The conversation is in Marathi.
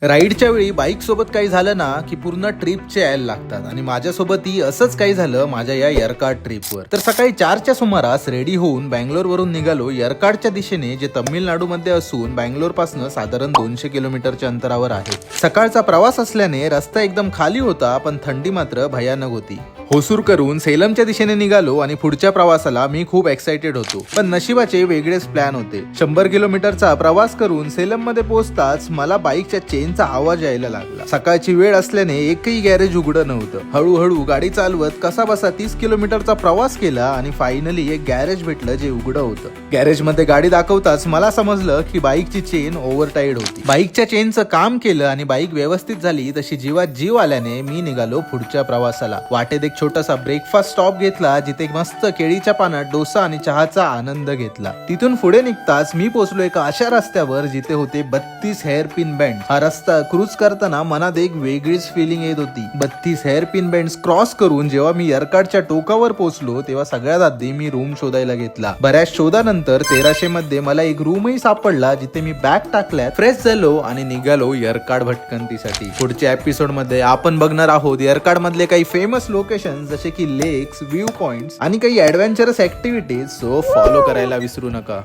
राईडच्या वेळी बाईक सोबत काही झालं ना की पूर्ण ट्रिपचे यायला लागतात आणि माझ्यासोबतही असंच काही झालं माझ्या या यरकाड ट्रिपवर। तर सकाळी 4च्या सुमारास रेडी होऊन बँगलोर वरून निघालो यरकाडच्या दिशेने, जे तामिळनाडू मध्ये असून बँगलोर पासून साधारण 200 किलोमीटरच्या अंतरावर आहे। सकाळचा प्रवास असल्याने रस्ता एकदम खाली होता, पण थंडी मात्र भयानक होती। होसूर करून सेलमच्या दिशेने निघालो आणि पुढच्या प्रवासाला मी खूप एक्साइटेड होतो, पण नशिबाचे वेगळेच प्लॅन होते। 100 किलोमीटरचा प्रवास करून सेलम मध्ये पोहोचताच मला बाईकच्या चेनचा आवाज यायला लागला। सकाळची वेळ असल्याने एकही गॅरेज उघडं नव्हतं। हळूहळू गाडी चालवत कसा बसा 30 किलोमीटरचा प्रवास केला आणि फायनली एक गॅरेज भेटलं जे उघडं होतं। गॅरेज मध्ये गाडी दाखवताच मला समजलं की बाईकची चेन ओव्हरटाईड होती। बाईकच्या चेनचं काम केलं आणि बाईक व्यवस्थित झाली तशी जीवात जीव आल्याने मी निघालो पुढच्या प्रवासाला। वाटेत एक छोटासा ब्रेकफास्ट स्टॉप घेतला, जिथे मस्त केळीच्या पानात डोसा आणि चहाचा आनंद घेतला। तिथून पुढे निघताच मी पोहोचलो एका अशा रस्त्यावर जिथे होते 32 हेअर पिन बँड। हा रस्ता क्रूज करताना मनात एक वेगळीच फिलिंग येत होती। 32 हेअर पिन बँड क्रॉस करून जेव्हा मी यरकाडच्या टोकावर पोहोचलो तेव्हा सगळ्यात आधी मी रूम शोधायला घेतला। बऱ्याच शोधानंतर 1300 मध्ये मला एक रूमही सापडला, जिथे मी बॅग टाकल्यात, फ्रेश झालो आणि निघालो यरकाड भटकंतीसाठी। पुढच्या एपिसोड मध्ये आपण बघणार आहोत यरकाड मधले काही फेमस लोकेशन जसे की लेक्स, व्ह्यू पॉइंट्स आणि काही ऍडव्हेंचरस ऍक्टिव्हिटीज। सो फॉलो करायला विसरू नका।